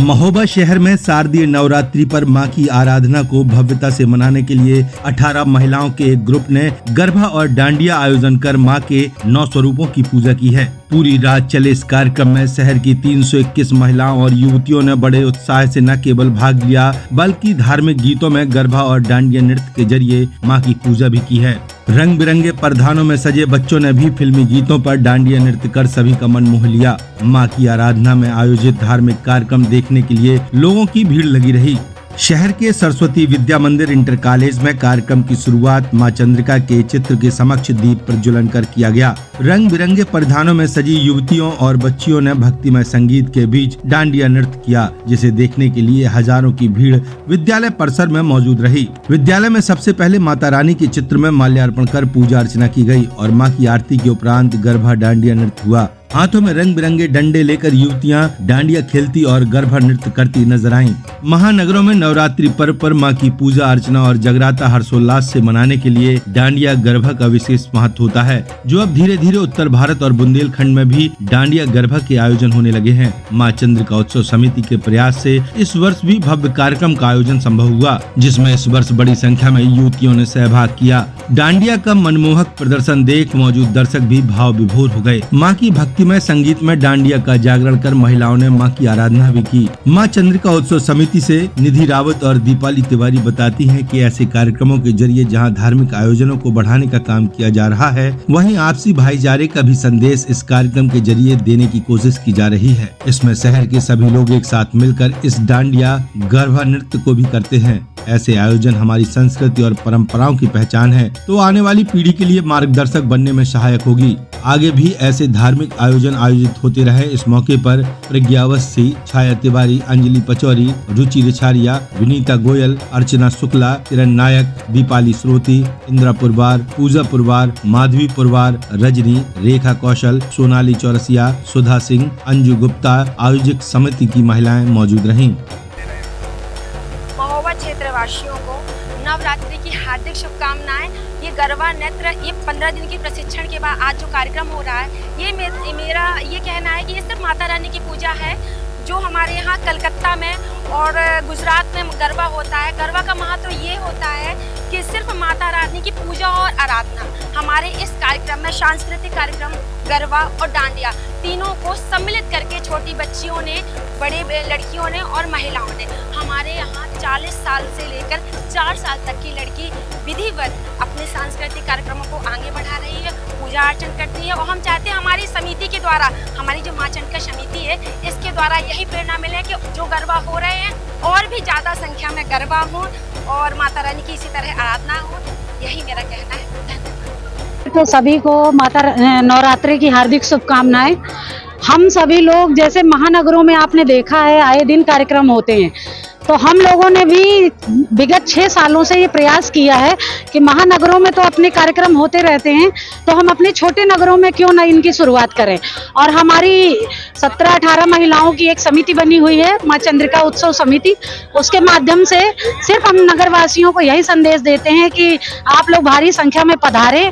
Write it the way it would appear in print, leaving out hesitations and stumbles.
महोबा शहर में शारदीय नवरात्रि पर मां की आराधना को भव्यता से मनाने के लिए 18 महिलाओं के एक ग्रुप ने गरबा और डांडिया आयोजन कर मां के 9 स्वरूपों की पूजा की है। पूरी रात चले इस कार्यक्रम में शहर की 321 महिलाओं और युवतियों ने बड़े उत्साह से न केवल भाग लिया बल्कि धार्मिक गीतों में गरबा और डांडिया नृत्य के जरिए मां की पूजा भी की है। रंग बिरंगे परिधानों में सजे बच्चों ने भी फिल्मी गीतों पर डांडिया नृत्य कर सभी का मन मोह लिया। मां की आराधना में आयोजित धार्मिक कार्यक्रम देखने के लिए लोगों की भीड़ लगी रही। शहर के सरस्वती विद्या मंदिर इंटर कॉलेज में कार्यक्रम की शुरुआत मां चंद्रिका के चित्र के समक्ष दीप प्रज्वलन कर किया गया। रंग बिरंगे परिधानों में सजी युवतियों और बच्चियों ने भक्तिमय संगीत के बीच डांडिया नृत्य किया, जिसे देखने के लिए हजारों की भीड़ विद्यालय परिसर में मौजूद रही। विद्यालय में सबसे पहले माता रानी के चित्र में माल्यार्पण कर पूजा अर्चना की गई और मां की आरती के उपरांत गरबा डांडिया नृत्य हुआ। हाथों में रंग बिरंगे डंडे लेकर युवतियां डांडिया खेलती और गरबा नृत्य करती नजर आईं। महानगरों में नवरात्रि पर्व पर मां की पूजा अर्चना और जगराता हर्षोल्लास से मनाने के लिए डांडिया गरबा का विशेष महत्व होता है, जो अब धीरे धीरे उत्तर भारत और बुंदेलखंड में भी डांडिया गरबा के आयोजन होने लगे हैं। मां चंद्रिका उत्सव समिति के प्रयास से इस वर्ष भी भव्य कार्यक्रम का आयोजन संभव हुआ, जिसमें इस वर्ष बड़ी संख्या में युवतियों ने सहभाग किया। डांडिया का मनमोहक प्रदर्शन देख मौजूद दर्शक भी भाव विभोर हो गए। मां की भक्तिमय संगीत में डांडिया का जागरण कर महिलाओं ने मां की आराधना भी की। मां चंद्रिका उत्सव समिति से निधि रावत और दीपाली तिवारी बताती हैं कि ऐसे कार्यक्रमों के जरिए जहां धार्मिक आयोजनों को बढ़ाने का काम किया जा रहा है, वहीं आपसी भाईचारे का भी संदेश इस कार्यक्रम के जरिए देने की कोशिश की जा रही है। इसमें शहर के सभी लोग एक साथ मिलकर इस डांडिया गरबा नृत्य को भी करते हैं। ऐसे आयोजन हमारी संस्कृति और परंपराओं की पहचान है, तो आने वाली पीढ़ी के लिए मार्गदर्शक बनने में सहायक होगी। आगे भी ऐसे धार्मिक आयोजन आयोजित होते रहे। इस मौके पर प्रज्ञा अवस्थी, छाया तिवारी, अंजलि पचौरी, रुचि रिछारिया, विनीता गोयल, अर्चना शुक्ला, किरण नायक, दीपाली श्रोती, इंदिरा पुरवार, पूजा पुरवार, माधवी पुरवार, रजनी, रेखा कौशल, सोनाली चौरसिया, सुधा सिंह, अंजू गुप्ता आयोजक समिति की महिलाएं मौजूद रहीं। महोबा क्षेत्र वासियों को नवरात्रि की हार्दिक शुभकामनाएं। ये गरबा नृत्य ये 15 दिन की प्रशिक्षण के बाद आज जो कार्यक्रम हो रहा है, ये मेरा ये कहना है कि ये सिर्फ माता रानी की पूजा है। जो हमारे यहाँ कलकत्ता में और गुजरात में गरबा होता है, गरबा का महत्व ये होता है कि सिर्फ माता रानी की पूजा और आराधना। हमारे इस कार्यक्रम में सांस्कृतिक कार्यक्रम गरबा और डांडिया तीनों को सम्मिलित करके छोटी बच्चियों ने, बड़े लड़कियों ने और महिलाओं ने, हमारे यहाँ 40 साल से लेकर 4 साल तक की लड़की विधिवत अपने सांस्कृतिक कार्यक्रमों को आगे बढ़ा रही है, पूजा अर्चन करती है। और हम चाहते हैं हमारी समिति के द्वारा, हमारी जो मां चंद्रिका समिति है, इसके द्वारा यही प्रेरणा मिले कि जो गरबा हो रहे हैं और भी ज़्यादा संख्या में गरबा हो और माता रानी की इसी तरह आराधना हो। यही मेरा कहना है। तो सभी को माता नवरात्रि की हार्दिक शुभकामनाएं। हम सभी लोग जैसे महानगरों में आपने देखा है आए दिन कार्यक्रम होते हैं, तो हम लोगों ने भी विगत 6 सालों से ये प्रयास किया है कि महानगरों में तो अपने कार्यक्रम होते रहते हैं, तो हम अपने छोटे नगरों में क्यों न इनकी शुरुआत करें। और हमारी 17-18 महिलाओं की एक समिति बनी हुई है, मां चंद्रिका उत्सव समिति। उसके माध्यम से सिर्फ हम नगरवासियों को यही संदेश देते हैं कि आप लोग भारी संख्या में पधारें।